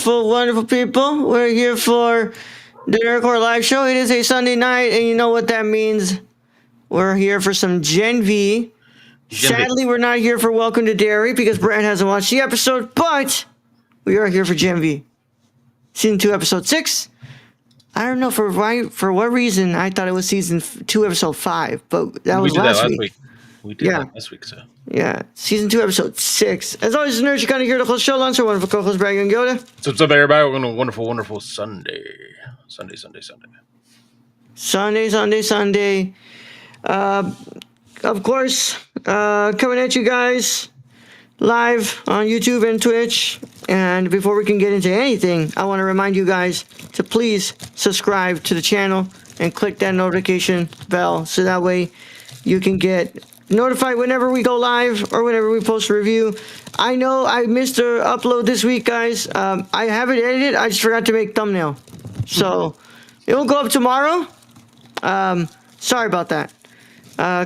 wonderful, wonderful people. We're here for the Nerdcore Live Show. It is a Sunday night, and you know what that means. We're here for some Gen V. Gen V. Sadly, we're not here for Welcome to Dairy because Brent hasn't watched the episode, but we are here for Gen V. Season 2, Episode 6. I don't know for what reason I thought it was Season 2, Episode 5, but that was last week. We did that last week, so. Yeah, Season 2, Episode 6. As always, nerds, you're kind of here to host show lunch. Our wonderful co-host, Brad and Yoda. What's up, everybody? We're going to a wonderful, wonderful Sunday. Sunday. Of course, coming at you guys live on YouTube and Twitch. And before we can get into anything, I want to remind you guys to please subscribe to the channel and click that notification bell so that way you can get notified whenever we go live or whenever we post a review. I know I missed a upload this week, guys. I have it edited. I just forgot to make thumbnail. So it will go up tomorrow. Sorry about that.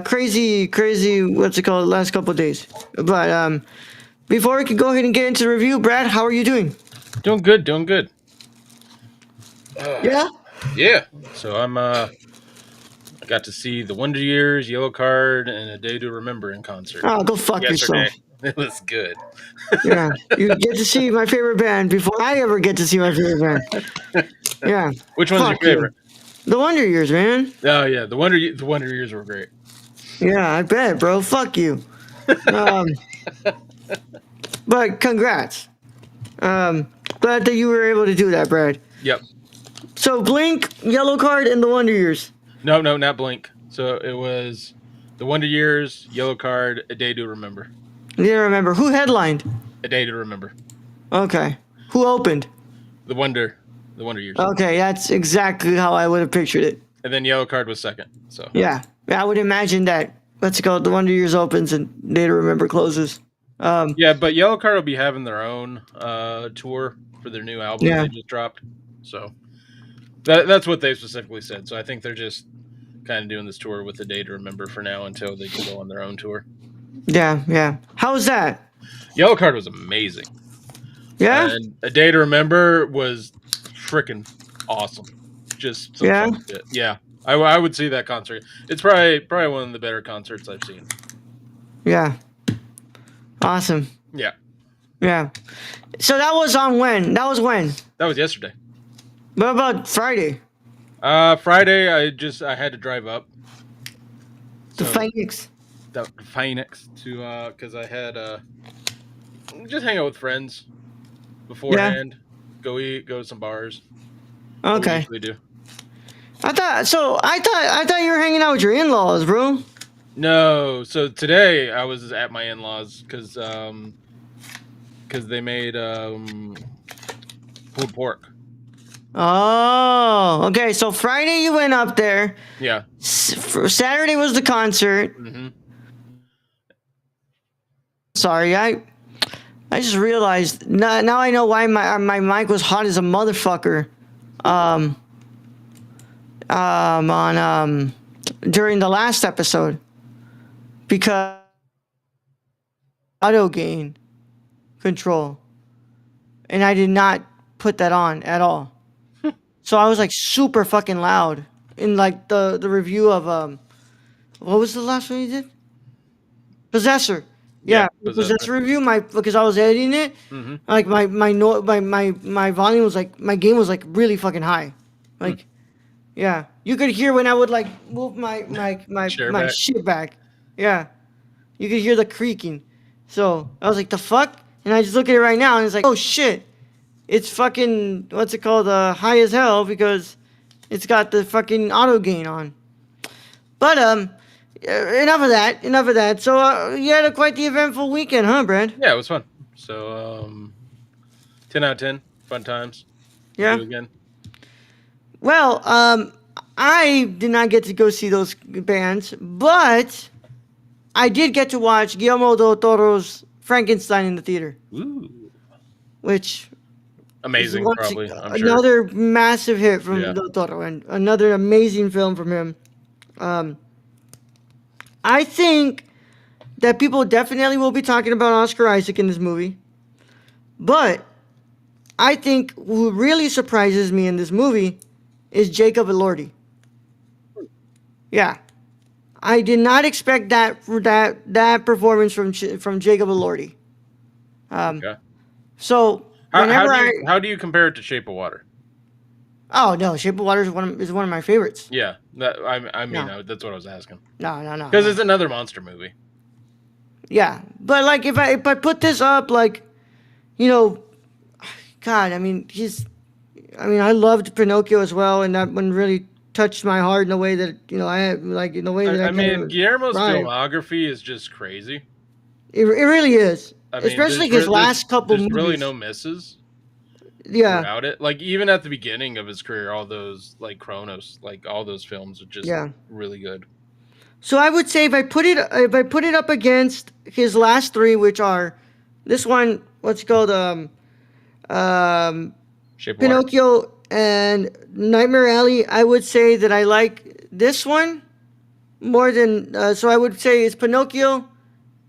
Crazy, what's it called, last couple of days. But before we can go ahead and get into the review, Brad, how are you doing? Doing good. Yeah? Yeah. So I got to see the Wonder Years, Yellow Card, and A Day to Remember in concert. Oh, go fuck yesterday. yourself. It was good. Yeah, you get to see my favorite band before I ever get to see my favorite band. Yeah. Which one's your favorite? The Wonder Years, man. Oh yeah, the Wonder Years were great. Yeah, I bet, bro. Fuck you. But congrats. Glad that you were able to do that, Brad. Yep. So Blink, Yellow Card, and the Wonder Years. No, not Blink. So it was the Wonder Years, Yellow Card, A Day to Remember. Yeah, remember. Who headlined? A Day to Remember. Okay. Who opened? The Wonder Years. Okay, that's exactly how I would have pictured it. And then Yellow Card was second. So yeah, I would imagine that. Let's go. The Wonder Years opens and Day to Remember closes. Yeah, but Yellow Card will be having their own tour for their new album they just dropped. So that's what they specifically said. So I think they're just kind of doing this tour with A Day to Remember for now until they can go on their own tour. Yeah. How was that? Yellow Card was amazing. Yeah? And A Day to Remember was freaking awesome. Just some fun shit. Yeah. I would see that concert. It's probably one of the better concerts I've seen. Yeah. Awesome. Yeah. So that was on when? That was when? That was yesterday. What about Friday? Friday, I had to drive up. The Phoenix. The Phoenix to because I had just hang out with friends beforehand. Go eat, go to some bars. Okay. We do. I thought you were hanging out with your in-laws, bro. No, so today I was at my in-laws because they made pulled pork. Oh, okay. So Friday you went up there. Yeah. Saturday was the concert. Mm-hmm. Sorry, I just realized now I know why my mic was hot as a motherfucker. During the last episode, because auto gain control, and I did not put that on at all. So I was like super fucking loud in like the review of what was the last one you did? Possessor. Yeah, Possessor review. Because I was editing it, like my volume was like, my gain was like really fucking high, like. Yeah, you could hear when I would like move my shit back. Yeah, you could hear the creaking. So I was like, the fuck? And I just look at it right now and it's like, oh shit, it's fucking, what's it called, high as hell because it's got the fucking auto gain on. But enough of that. So you had quite the eventful weekend, huh, Brad? Yeah, it was fun. So 10 out of 10, fun times. Yeah. Do again. Well, I did not get to go see those bands, but I did get to watch Guillermo del Toro's Frankenstein in the theater. Ooh. Which amazing, probably. I'm sure. Another massive hit from Del Toro and another amazing film from him. I think that people definitely will be talking about Oscar Isaac in this movie, but I think who really surprises me in this movie is Jacob Elordi. Yeah, I did not expect that performance from Jacob Elordi. Um, Okay. so How whenever do I you compare it to Shape of Water? oh no, Shape of Water is one of my favorites. Yeah, I mean No, that's what I was asking no, because no. it's another monster movie. Yeah, but like if I put this up, like, you know, God, I mean I loved Pinocchio as well, and that one really touched my heart in a way that I had, like, in a way that I I kind mean, of Guillermo's cried. filmography is just crazy. It really is, I mean, especially his last couple there's really no movies. misses Yeah, throughout it. Like even at the beginning of his career, all those like Kronos, like all those films are just yeah. really good. So I would say if I put it up against his last three, which are this one, what's it called, um, Shape of Water. Pinocchio and Nightmare Alley, I would say that I like this one more than. So I would say it's Pinocchio,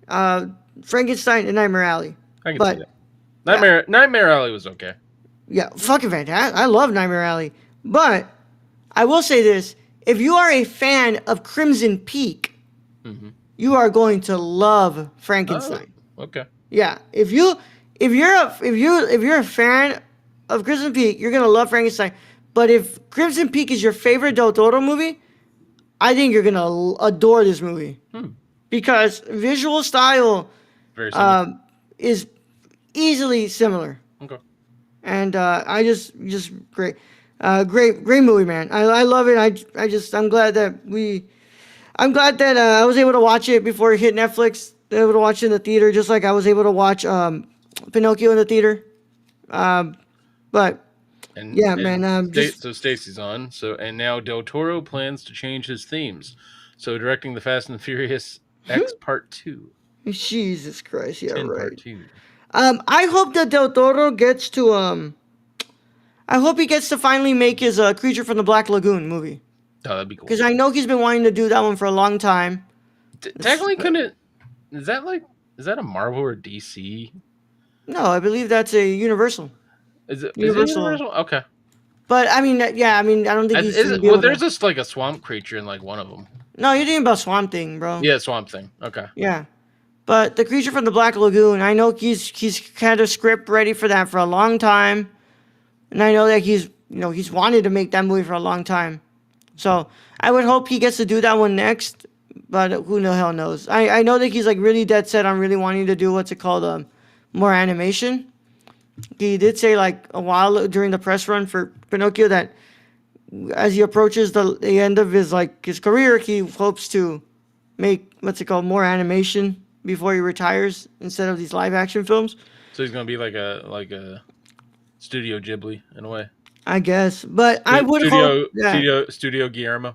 uh, Frankenstein, and Nightmare Alley. I can see But that. yeah, Nightmare Alley was okay. yeah, fucking fantastic. I love Nightmare Alley. But I will say this: if you are a fan of Crimson Peak, Hmm. you are going to love Oh, Frankenstein. okay. Yeah, if you're a fan of Crimson Peak, you're gonna love Frankenstein. But if Crimson Peak is your favorite Del Toro movie, I think you're gonna adore this movie Hmm. because visual style Very similar. um, is easily similar, Okay. and I just great, great movie, man. I love it. I'm glad that I was able to watch it before it hit Netflix. Able to watch it in the theater, just like I was able to watch Pinocchio in the theater. Um, but yeah, man, just So Stacy's on. So and now Del Toro plans to change his themes. So directing the Fast and the Furious X Part 2. Jesus Christ, yeah, 10 Part right. 2. I hope that Del Toro gets to I hope he gets to finally make his Creature from the Black Lagoon movie Oh, that'd be cool. because I know he's been wanting to do that one for a long time. It's, Technically couldn't is that like is that a Marvel or DC? no, I believe that's a Universal. Is it Universal, Universal? Okay. but I mean, yeah, I mean, I don't think he's Is gonna it, be well able to. there's just like a swamp creature in like one of them. No, you're thinking about Swamp Thing, bro. Yeah, swamp thing. Okay. Yeah. But the Creature from the Black Lagoon, I know he's had a script ready for that for a long time, and I know that he's wanted to make that movie for a long time. So I would hope he gets to do that one next, but who the hell knows? I know that he's like really dead set on really wanting to do what's it called, more animation. He did say like a while during the press run for Pinocchio that as he approaches the end of his career, he hopes to make what's it called, more animation before he retires instead of these live action films. So he's gonna be like a Studio Ghibli in a way. I guess, but I would hope that Studio Guillermo.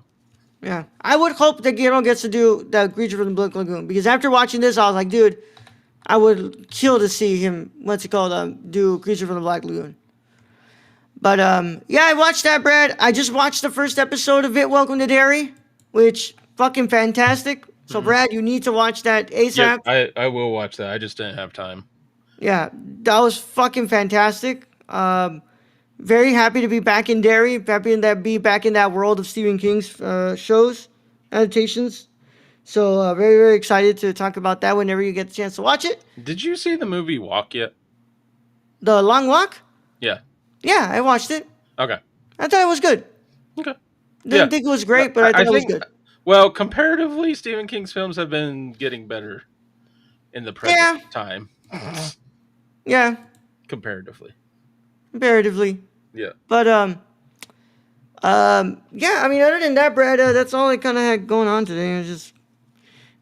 yeah, I would hope that Guillermo gets to do that Creature from the Black Lagoon because after watching this, I was like, dude, I would kill to see him what's it called, do Creature from the Black Lagoon. But yeah, I watched that, Brad. I just watched the first episode of it, Welcome to Derry, which fucking fantastic. So Hmm. Brad, you need to watch that Yep, ASAP. I will watch that. I just didn't have time. Yeah, that was fucking fantastic. Very happy to be back in Derry. Happy in that be back in that world of Stephen King's shows, adaptations. So very very excited to talk about that whenever you get the chance to watch it. Did you see the movie Walk yet? The Long Walk. Yeah. Yeah, I watched it. Okay. I thought it was good. Okay. Yeah. Didn't think it was great, but I I thought it was think good. well, comparatively, Stephen King's films have been getting better in the present Yeah, time. yeah, Comparatively. comparatively. Yeah. But yeah. I mean, other than that, Brad, that's all I kind of had going on today. It's just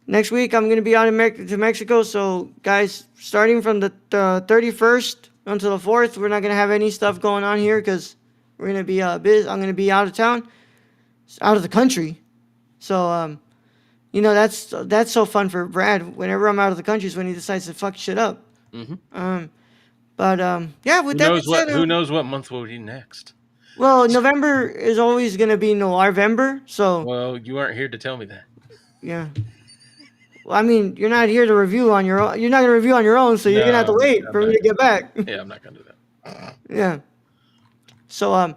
next week I'm gonna be out in to Mexico. So guys, starting from the 31st until the 4th, we're not gonna have any stuff going on here because we're gonna be I'm gonna be out of town, out of the country. So that's so fun for Brad. Whenever I'm out of the country is when he decides to fuck shit up. Hmm. But yeah, with that being said, Who knows what month will be next? well, November is always gonna be Noirvember. So Well, you aren't here to tell me that. yeah. Well, I mean, you're not here to review on your own. You're not gonna review on your own, so you're gonna have to No, wait I'm for me not to gonna get back. Yeah, I'm not gonna do that. Yeah. So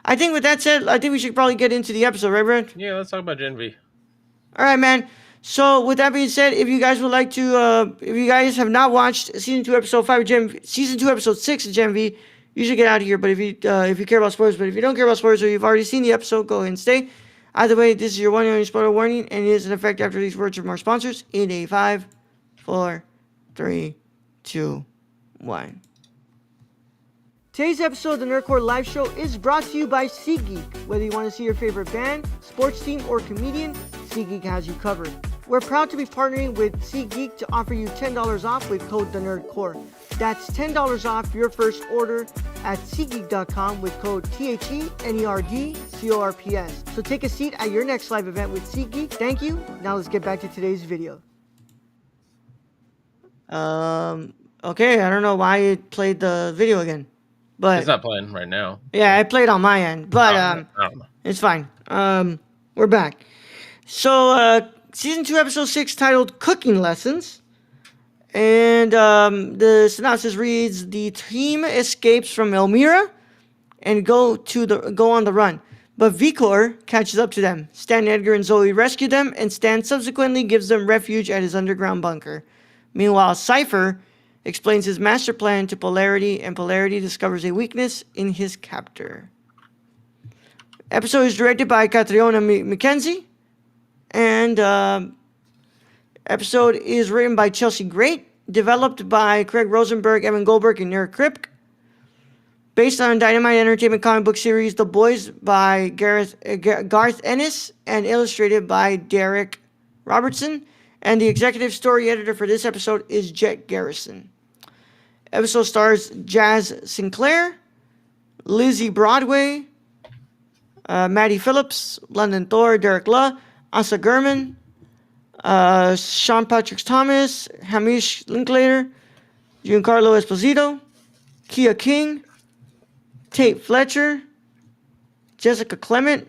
I think with that said, I think we should probably get into the episode, right, Brent? Yeah, let's talk about Gen V. All right, man. So with that being said, if you guys would like to, if you guys have not watched season 2, episode 5 of season 2, episode 6 of Gen V, you should get out of here. But if you care about spoilers, but if you don't care about spoilers or you've already seen the episode, go ahead and stay. Either way, this is your 1 only spoiler warning, and it is in effect after these words from our sponsors. In a 5, 4, 3, 2, 1. Today's episode of the Nerdcore Live Show is brought to you by SeatGeek. Whether you want to see your favorite band, sports team, or comedian, SeatGeek has you covered. We're proud to be partnering with SeatGeek to offer you $10 off with code TheNerdCore. That's $10 off your first order at SeatGeek.com with code THENERDCORPS. So take a seat at your next live event with SeatGeek. Thank you. Now let's get back to today's video. Okay, I don't know why it played the video again. But It's not playing right now. yeah, I played on my end, but I don't know. it's fine. We're back. So season 2, episode 6, titled "Cooking Lessons," and the synopsis reads: the team escapes from Elmira and go on the run, but Vikor catches up to them. Stan, Edgar, and Zoe rescue them, and Stan subsequently gives them refuge at his underground bunker. Meanwhile, Cypher explains his master plan to Polarity, and Polarity discovers a weakness in his captor. Episode is directed by Catriona McKenzie, and episode is written by Chelsea Great, developed by Craig Rosenberg, Evan Goldberg, and Eric Kripke. Based on Dynamite Entertainment comic book series The Boys by Garth Ennis, and illustrated by Derek Robertson. And the executive story editor for this episode is Jet Garrison. Episode stars Jazz Sinclair, Lizzie Broadway, Maddie Phillips, London Thor, Derek Luh, Asa Gurman, Sean Patrick Thomas, Hamish Linklater, Giancarlo Esposito, Kia King, Tate Fletcher, Jessica Clement,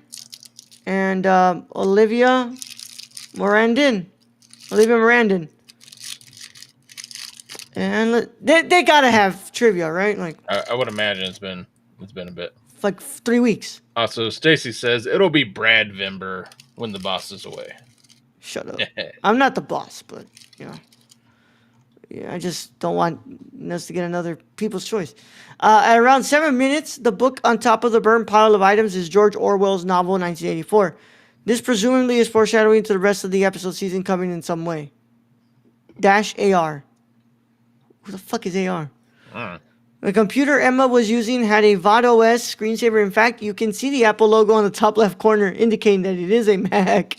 and Olivia Morandin. And they gotta have trivia, right? Like I would imagine it's been a bit. Like 3 weeks. Also, Stacy says it'll be Brad Vimber when the boss is away. Shut up. I'm not the boss, but you know. Yeah, I just don't want us to get another People's Choice. At around 7 minutes, the book on top of the burned pile of items is George Orwell's novel 1984. This presumably is foreshadowing to the rest of the episode season coming in some way. -AR. Who the fuck is AR? The computer Emma was using had a VOD OS screensaver. In fact, you can see the Apple logo on the top left corner, indicating that it is a Mac.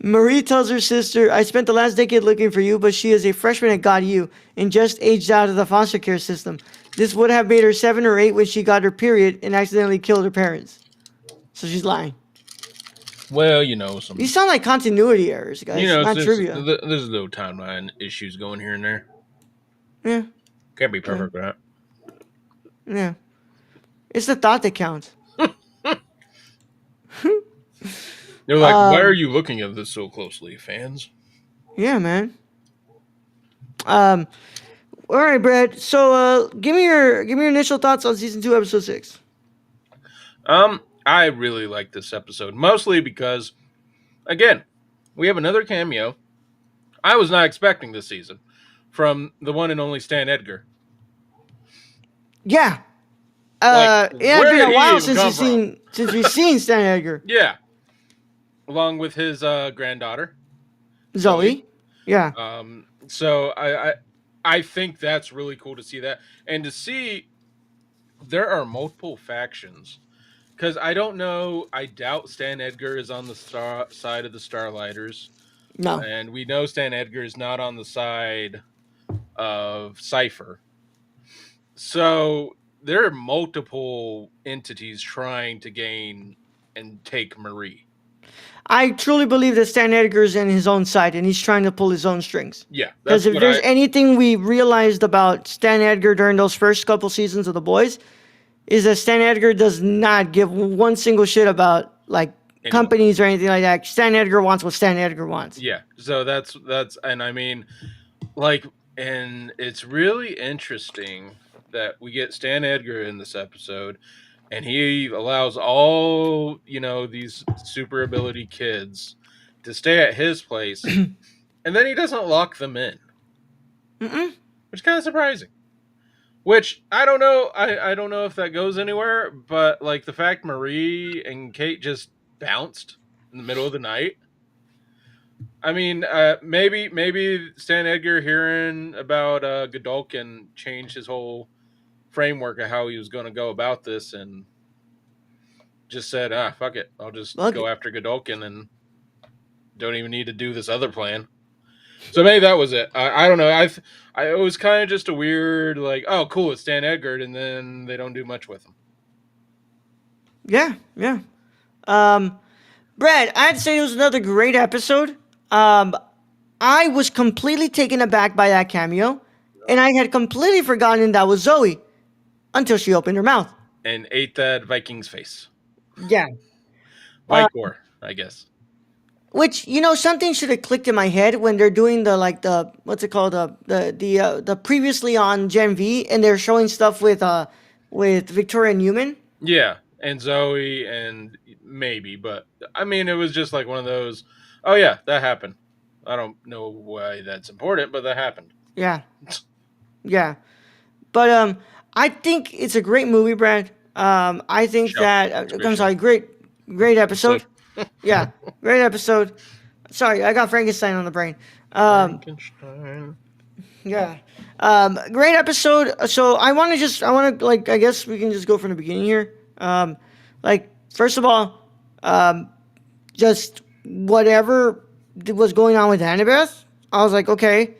Marie tells her sister, I spent the last decade looking for you, but she is a freshman at God U and just aged out of the foster care system. This would have made her 7 or 8 when she got her period and accidentally killed her parents. So she's lying. Well, These sound like continuity errors, guys. Not trivia. There's little timeline issues going here and there. Yeah. Can't be perfect, right? Yeah. It's the thought that counts. They're like, why are you looking at this so closely, fans? Yeah, man. All right, Brad. So, give me your initial thoughts on season 2, episode 6. I really like this episode, mostly because, again, we have another cameo. I was not expecting this season from the one and only Stan Edgar. Yeah. It had been a while since we've seen Stan Edgar. Yeah. Along with his granddaughter, Zoe. Yeah. So I think that's really cool to see that, and to see there are multiple factions. Because I don't know, I doubt Stan Edgar is on the side of the Starlighters. No. And we know Stan Edgar is not on the side of Cypher. So there are multiple entities trying to gain and take Marie. I truly believe that Stan Edgar is in his own side and he's trying to pull his own strings. Yeah. Because if there's anything we realized about Stan Edgar during those first couple seasons of The Boys, is that Stan Edgar does not give one single shit about companies or anything like that. Stan Edgar wants what Stan Edgar wants. Yeah. So that's and I mean, And it's really interesting that we get Stan Edgar in this episode, and he allows all, these super ability kids to stay at his place, and then he doesn't lock them in, Mm-mm. which is kind of surprising. Which I don't know. I don't know if that goes anywhere, but like the fact Marie and Kate just bounced in the middle of the night. I mean, maybe Stan Edgar hearing about Godolkin changed his whole framework of how he was going to go about this, and just said, fuck it, I'll just Look, go after Godolkin and don't even need to do this other plan. So maybe that was it. I don't know. It was kind of just a weird, like, oh, cool, it's Stan Edgar, and then they don't do much with him. yeah, yeah. Um, Brad, I'd say it was another great episode. Um, I was completely taken aback by that cameo, and I had completely forgotten that was Zoe until she opened her mouth. And ate that Viking's face. Yeah. Vikor, I guess. Which something should have clicked in my head when they're doing the what's it called, the previously on Gen V, and they're showing stuff with Victoria Newman. Yeah, and Zoe, and maybe, but I mean, it was just like one of those. Oh yeah, that happened. I don't know why that's important, but that happened. Yeah, yeah. But I think it's a great movie, Brad. I think Show. that I'm sorry, great episode. Yeah, great episode. Sorry, I got Frankenstein on the brain. Frankenstein. Yeah. Great episode. So like, I guess we can just go from the beginning here. Like, first of all, just whatever was going on with Annabeth, I was like, okay,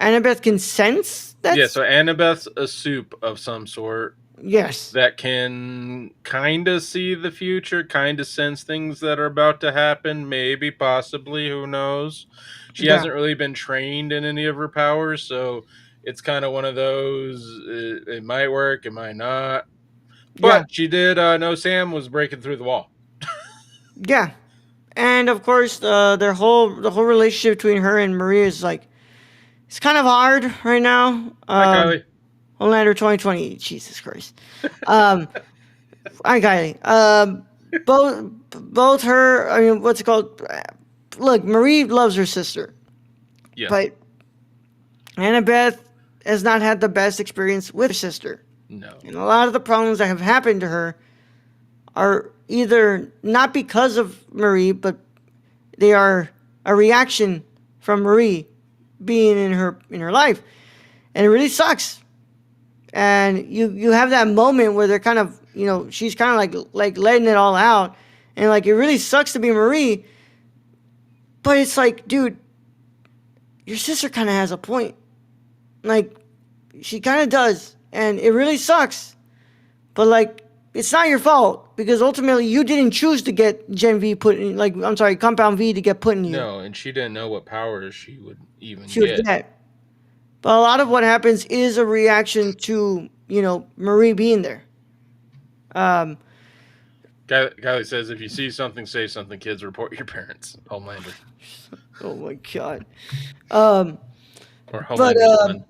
Annabeth can sense that. Yeah, so Annabeth's a soup of some sort Yes. that can kind of see the future, kind of sense things that are about to happen, maybe, possibly, who knows. She Yeah. hasn't really been trained in any of her powers, so it's kind of one of those, it might work, it might not. But Yeah. she did know Sam was breaking through the wall. Yeah. And of course, the whole relationship between her and Maria is like, it's kind of hard right now. Hi, Kylie. Homelander 2020. Jesus Christ. Hi, Kylie. Both her. I mean, what's it called? Look, Marie loves her sister, Yeah. but Annabeth has not had the best experience with her sister. No. And a lot of the problems that have happened to her are either not because of Marie, but they are a reaction from Marie being in her life, and it really sucks. And you have that moment where they're kind of, she's kind of like letting it all out, and like, it really sucks to be Marie, but it's like, dude, your sister kind of has a point. Like, she kind of does, and it really sucks, but like, it's not your fault, because ultimately you didn't choose to get Gen V put in, like, I'm sorry, Compound V to get put in you. No, and she didn't know what powers she would even She would get. But a lot of what happens is a reaction to, Marie being there. Kylie says, if you see something, say something, kids, report your parents. Homelander. Oh my God. Or Homelander.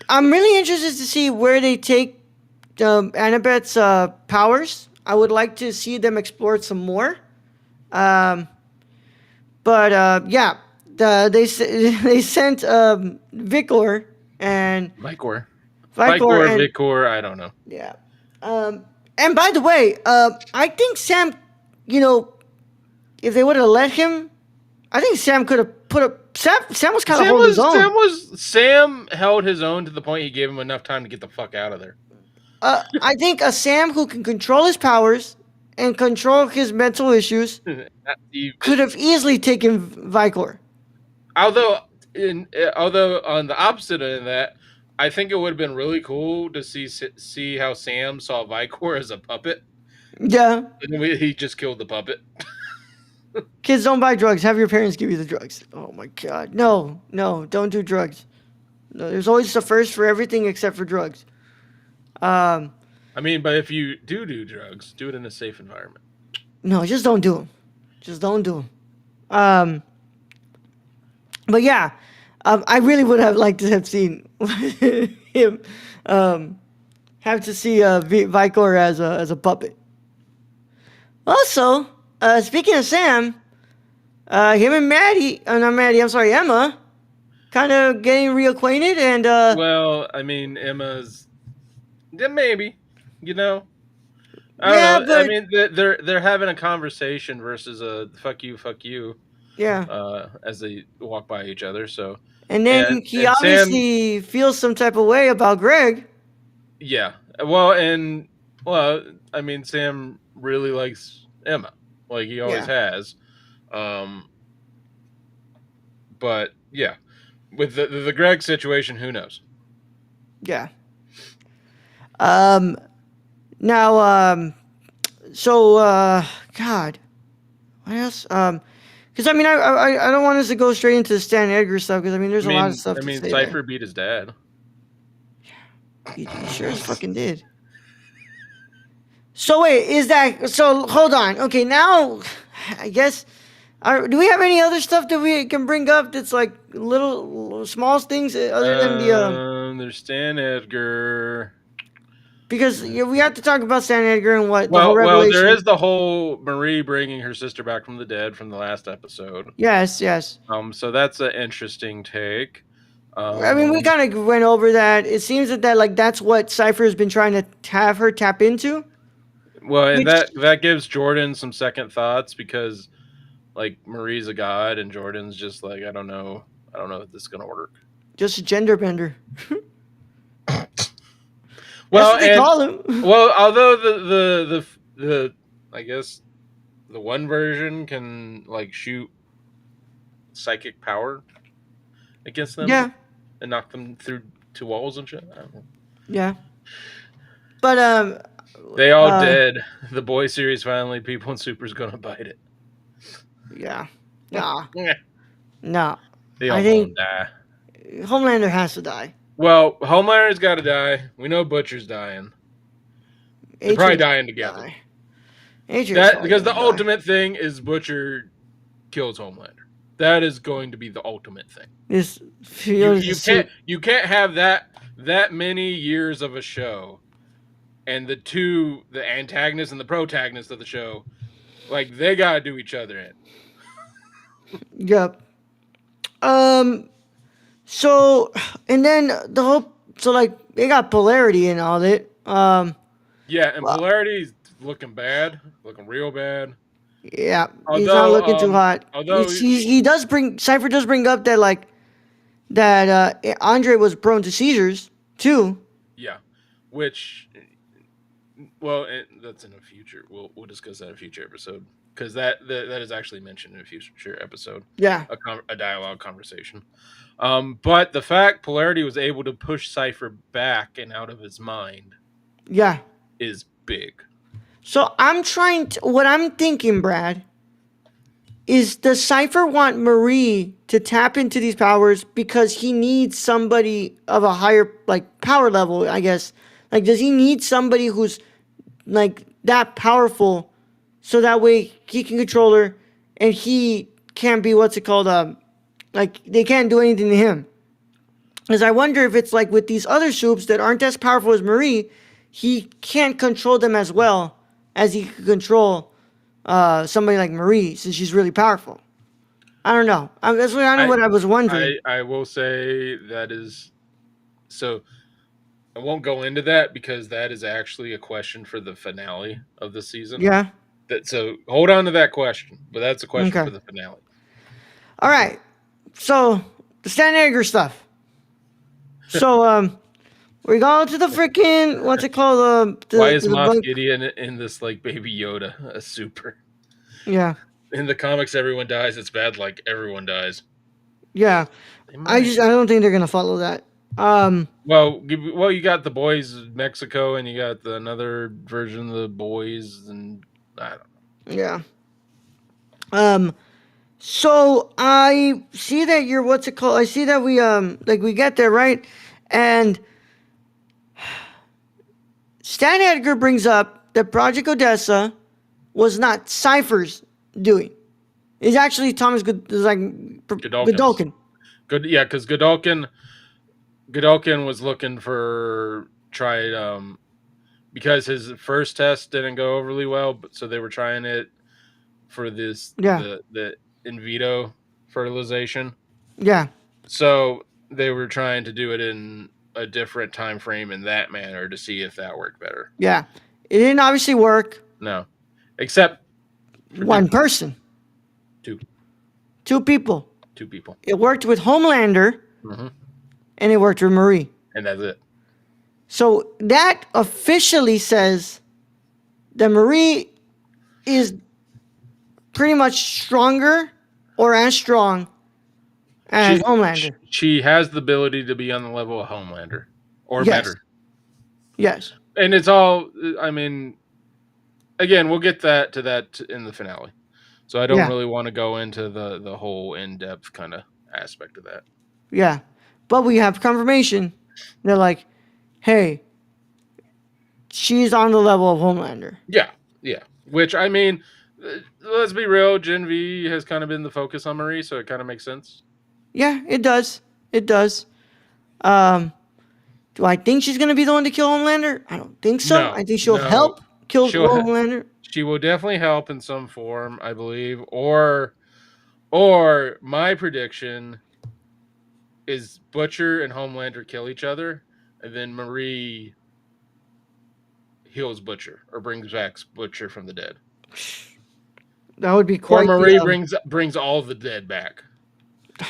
I'm really interested to see where they take Annabeth's powers. I would like to see them explore it some more. Yeah, they sent Vicor and Vicor, and Vicor, I don't know. Yeah. And by the way, I think Sam, if they would have let him, I think Sam could have put up. Sam was kind of holding his own. Sam held his own to the point he gave him enough time to get the fuck out of there. I think a Sam who can control his powers and control his mental issues could have easily taken Vicor. Although on the opposite of that, I think it would have been really cool to see how Sam saw Vicor as a puppet. Yeah. And he just killed the puppet. Kids, don't buy drugs. Have your parents give you the drugs. Oh my God. No, don't do drugs. No, there's always a first for everything except for drugs. I mean, but if you do drugs, do it in a safe environment. No, just don't do them. Just don't do them. But yeah, I really would have liked to have seen him have to see Vicor as a puppet. Also, speaking of Sam, him and Maddie, not Maddie, I'm sorry, Emma, kind of getting reacquainted, and Well, I mean, Emma's maybe, you know. I don't yeah, know. I but mean, they're having a conversation versus a fuck you, yeah, as they walk by each other. So, and then he and Sam, obviously feels some type of way about Greg. yeah. Well, I mean, Sam really likes Emma, like he always Yeah, has. Um, but yeah, with the Greg situation, who knows? yeah. Um, now, so God, what else? Because I mean, I don't want us to go straight into the Stan Edgar stuff because I mean, there's a lot of stuff I to mean, say there. Cypher beat his dad. He sure as fucking did. So wait, is that so? Hold on. Okay, now I guess. Do we have any other stuff that we can bring up that's like little small things other than the There's Stan Edgar. because we have to talk about Stan Edgar and what the whole Well, there revelation. is the whole Marie bringing her sister back from the dead from the last episode. Yes, yes. So that's an interesting take. I mean, we kind of went over that. It seems that like that's what Cypher has been trying to have her tap into. Well, and Which that gives Jordan some second thoughts because like Marie's a god and Jordan's just like I don't know if this is gonna work. just a gender bender. That's Well, what they and call him. although the I guess the one version can like shoot psychic power against them Yeah, and knock them through to walls and shit. I don't know. yeah. But They all dead. The boy series finally. People and Super's gonna bite it. yeah, nah, nah. They I all gonna think die. Homelander has to die. Well, Homelander's got to die. We know Butcher's dying. They're probably Atreus dying together. die. Atreus That probably because the gonna die. ultimate thing is Butcher kills Homelander. That is going to be the ultimate thing. This You can't have that many years of a show and the antagonist and the protagonist of the show, like they gotta do each other in. Yep. So and then the whole like they got polarity and all that. Yeah, and Well, Polarity's looking bad, looking real bad. yeah, he's not looking too hot. Although He does bring Cypher does bring up that like that Andre was prone to seizures too. yeah, which well, that's in a future. We'll discuss that in a future episode because that is actually mentioned in a future episode. Yeah, A dialogue conversation. But the fact Polarity was able to push Cypher back and out of his mind, yeah. is big. So what I'm thinking, Brad, is does Cypher want Marie to tap into these powers because he needs somebody of a higher like power level, I guess. Like does he need somebody who's like that powerful so that way he can control her and he can't be what's it called like they can't do anything to him. Because I wonder if it's like with these other soups that aren't as powerful as Marie, he can't control them as well as he could control somebody like Marie since she's really powerful. I don't know. That's what I was wondering. I will say that is so. I won't go into that because that is actually a question for the finale of the season. Yeah. So hold on to that question, but that's a question Okay. for the finale. All right. So the Stan Edgar stuff. So we go to the freaking what's it called? Why is Moff Gideon in this like Baby Yoda, a super? Yeah. In the comics, everyone dies. It's bad. Like everyone dies. Yeah. I don't think they're gonna follow that. Well, you got the boys Mexico, and you got another version of the boys, and I don't know. Yeah. So I see that you're what's it called? I see that we like we get there right, and Stan Edgar brings up that Project Odessa was not Cypher's doing. It's actually Thomas Godolkin. Good, yeah, because Godolkin was looking for tried because his first test didn't go overly well, but so they were trying it for this Yeah, the in vitro fertilization. yeah, So they were trying to do it in a different time frame in that manner to see if that worked better. yeah. It didn't obviously work. No, except for One person, two two people. two people, It worked with Homelander hmm and it worked with Marie. and that's it. So that officially says that Marie is pretty much stronger or as strong as Homelander. She has the ability to be on the level of Homelander or Yes, better, yes, and it's all. I mean, again, we'll get that in the finale. So I don't yeah, really want to go into the whole in depth kind of aspect of that. yeah. But we have confirmation. They're like, hey, she's on the level of Homelander. Yeah, yeah. Which I mean, let's be real. Gen V has kind of been the focus on Marie, so it kind of makes sense. Yeah, it does. It does. Um, do I think she's gonna be the one to kill Homelander? I don't think so. No, I think she'll no. help kill She'll Homelander. she will definitely help in some form, I believe. Or my prediction is Butcher and Homelander kill each other, and then Marie heals Butcher or brings back Butcher from the dead. That would be Or quite the. Marie brings all the dead back.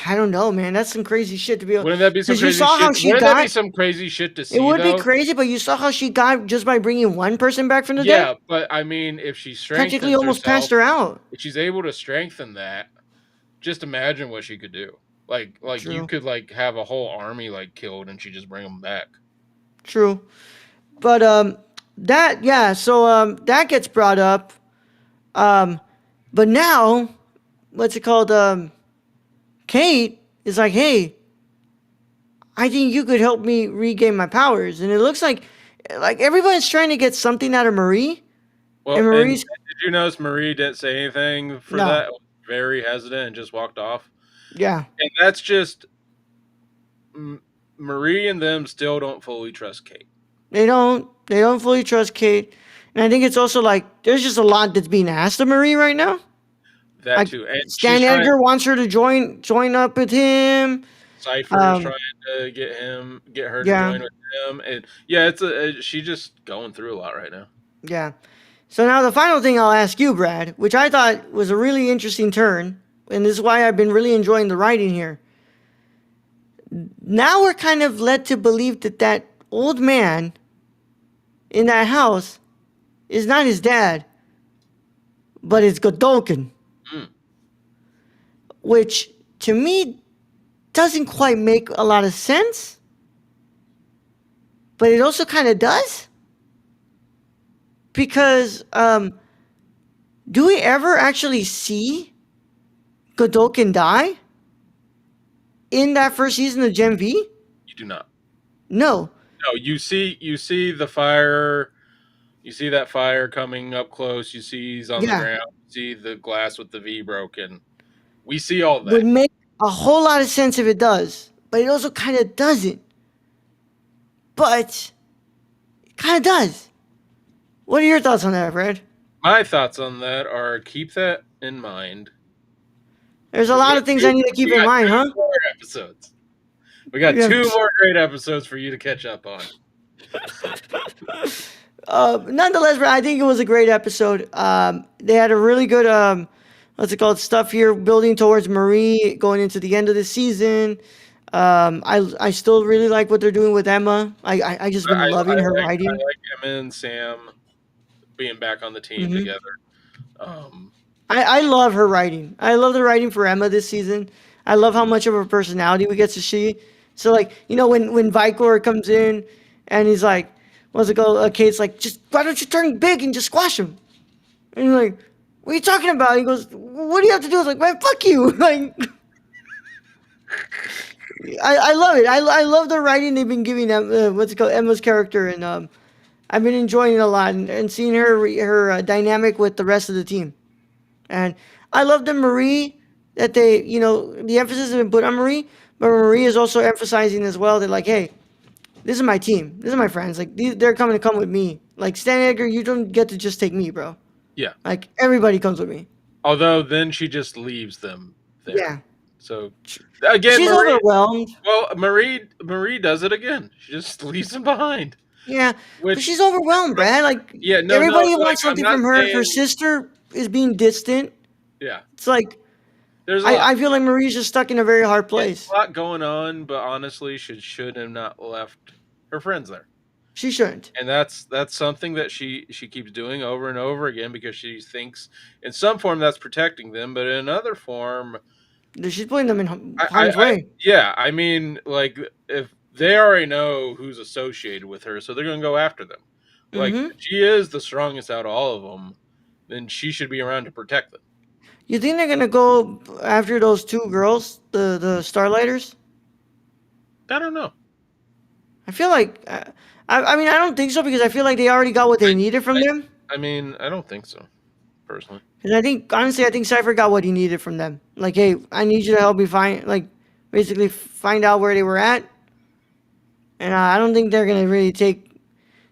I don't know, man. That's some crazy shit to be. Wouldn't that be some Because you crazy saw how shit? she Wouldn't that be got. some crazy shit to It see would be though? crazy, but you saw how she got just by bringing one person back from the dead. Yeah, but I mean, if she Practically strengthens almost passed herself, her out. if she's able to strengthen that, just imagine what she could do. Like you True. could like have a whole army like killed, and she just bring them back. True. But that yeah. So that gets brought up. Um, but now, what's it called? Kate is like, hey, I think you could help me regain my powers, and it looks like everyone's trying to get something out of Marie, and Well, and Marie's did you notice Marie didn't say anything for no, that? Very hesitant and just walked off. yeah. And that's just Marie and them still don't fully trust Kate. They don't fully trust Kate, and I think it's also like there's just a lot that's being asked of Marie right now. That Like too, and she's Stan trying. Edgar wants her to join up with him. Cypher is Um, trying to get her to yeah, join with him, and yeah, she just going through a lot right now. yeah. So now the final thing I'll ask you, Brad, which I thought was a really interesting turn, and this is why I've been really enjoying the writing here. Now we're kind of led to believe that that old man in that house is not his dad, but it's Godolkin, Mm. which to me doesn't quite make a lot of sense, but it also kind of does. Because do we ever actually see Godolkin die in that first season of Gen V? You do not. No. No, you see the fire. You see that fire coming up close. You see he's on the Yeah. ground. You see the glass with the V broken. We see all Would that. make a whole lot of sense if it does, but it also kind of doesn't. But it kind of does. What are your thoughts on that, Fred? My thoughts on that are keep that in mind. There's a 'Cause lot of things I need to keep we in got mind, two huh? more episodes. We got We have two more great episodes for you to catch up on. nonetheless, I think it was a great episode. They had a really good, what's it called, stuff here building towards Marie going into the end of the season. I still really like what they're doing with Emma. I just been loving her I writing. like Emma and Sam being back on the team hmm together. Um, I love her writing. I love the writing for Emma this season. I love how much of her personality we get to see. So like, when Vicor comes in and he's like, what's it called? Kate's like, just why don't you turn big and just squash him? And you're like, what are you talking about? He goes, what do you have to do? I was like, man, fuck you. Like, I love it. I love the writing they've been giving what's it called, Emma's character, and I've been enjoying it a lot and seeing her dynamic with the rest of the team. And I love the Marie that the emphasis has been put on Marie, But Marie is also emphasizing as well that like, hey, this is my team. This is my friends. Like they're coming to come with me. Like Stan Edgar, you don't get to just take me, bro. Yeah. Like everybody comes with me. Although then she just leaves them there. Yeah. So again, She's Marie. overwhelmed. Well, Marie does it again. She just leaves them behind. Yeah, but Which she's overwhelmed, Brad. Like yeah, no, everybody like wants I'm something not from her. Her saying sister is being distant. yeah. It's like There's a lot. I feel like Marie's just stuck in a very hard Yeah, place. a lot going on, but honestly, she should have not left her friends there. She shouldn't. And that's something that she keeps doing over and over again because she thinks in some form that's protecting them, but in another form, She's putting them in harm's I way. yeah, I mean, like if they already know who's associated with her, so they're gonna go after them. Like Mm-hmm. if she is the strongest out of all of them, then she should be around to protect them. You think they're gonna go after those two girls, the Starlighters? I don't know. I feel like I mean I don't think so because I feel like they already got what they needed from I, them. I mean, I don't think so personally. And I think honestly, I think Cypher got what he needed from them. Like, hey, I need you to help me find, like, basically find out where they were at. And I don't think they're gonna really take.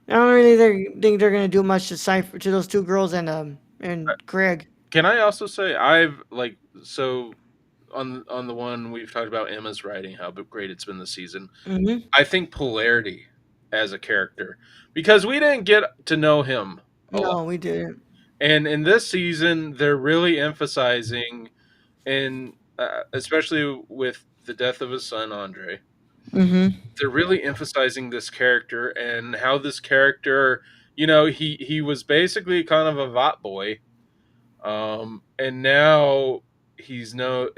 I don't really think they're gonna do much to Cypher to those two girls and Craig. Can I also say I've like so on the one we've talked about Emma's writing, how great it's been this season. Mm-hmm. I think Polarity as a character because we didn't get to know him a lot, No, we didn't. and in this season they're really emphasizing, and especially with the death of his son Andre, Mm-hmm. they're really emphasizing this character and how this character, he was basically kind of a Vought boy. And now he's noticed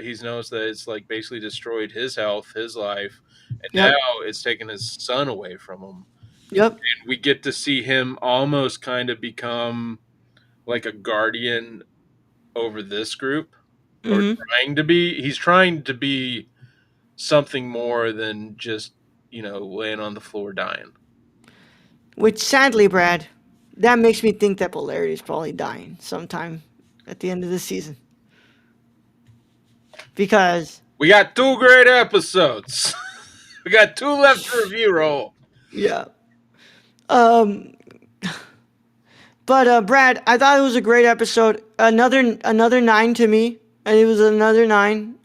that it's like basically destroyed his health, his life, and Yep. now it's taken his son away from him. Yep. And we get to see him almost kind of become like a guardian over this group, or Mm-hmm. trying to be. He's trying to be something more than just laying on the floor dying. Which sadly, Brad, that makes me think that Polarity is probably dying sometime at the end of the season because We got two great episodes. We got two left to review. Roll. yeah. Um, But Brad, I thought it was a great episode. Another nine to me, and it was another nine.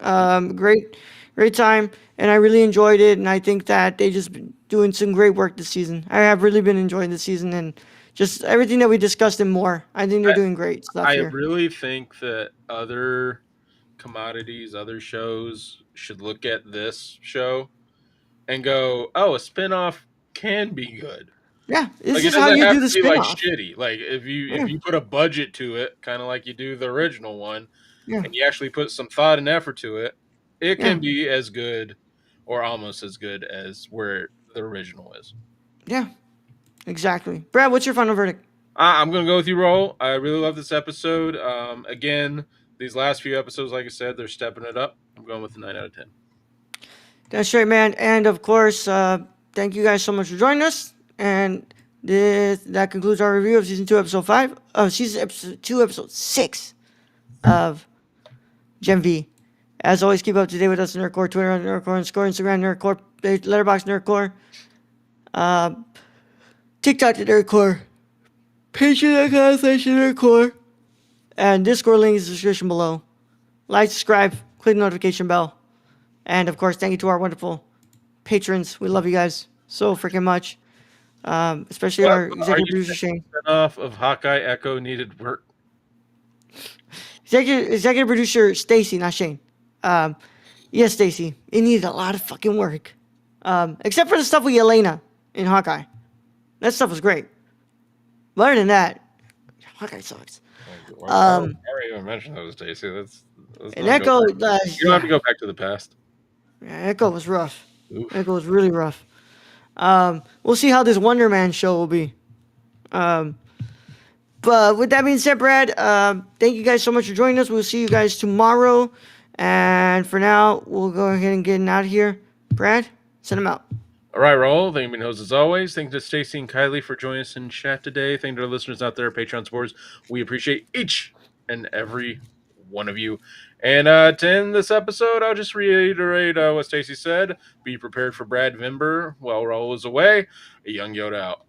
Great time, and I really enjoyed it. And I think that they just been doing some great work this season. I have really been enjoying the season and just everything that we discussed and more. I think they're doing great stuff I here. really think that other commodities, other shows should look at this show and go, "Oh, a spinoff can be good." Yeah, this Like it is how doesn't you have do the to be like spinoff. shitty. Like if Yeah, you put a budget to it, kind of like you do the original one, yeah, and you actually put some thought and effort to it, it yeah, can be as good or almost as good as where the original is. yeah. Exactly. Brad, what's your final verdict? I'm gonna go with you, Roll. I really love this episode. Again, these last few episodes, like I said, they're stepping it up. I'm going with a 9 out of 10. That's right, man. And of course, thank you guys so much for joining us. And that concludes our review of season 2, episode 5. Season episode 2, episode 6 of Gen V. As always, keep up to date with us on Nerdcore, Twitter on Nerdcore, Score, Instagram Nerdcore, Letterboxd Nerdcore, uh, TikTok at Nerdcore, Patreon.com/Nerdcore, and Discord link is in the description below. Like, subscribe, click the notification bell. And of course, thank you to our wonderful patrons. We love you guys so freaking much. Especially What our are executive you producer Shane. off of Hawkeye Echo needed work? Executive producer Stacy, not Shane. Yes, Stacy. It needed a lot of fucking work. Except for the stuff with Elena in Hawkeye. That stuff was great. But other than that, Hawkeye sucks. I already even mentioned that was Stacey. That's And not Echo, go. You don't have to go back to the past. yeah, Echo was rough. Oof. Echo was really rough. We'll see how this Wonder Man show will be. But with that being said, Brad, thank you guys so much for joining us. We'll see you guys tomorrow. And for now, we'll go ahead and get out of here. Brad, send them out. All right, Roll. Thank you, hosts, as always. Thank you to Stacey and Kylie for joining us in chat today. Thank you to our listeners out there, Patreon supporters. We appreciate each and every one of you. And to end this episode, I'll just reiterate what Stacy said. Be prepared for Brad Vimber while Raul is away. A young Yoda out.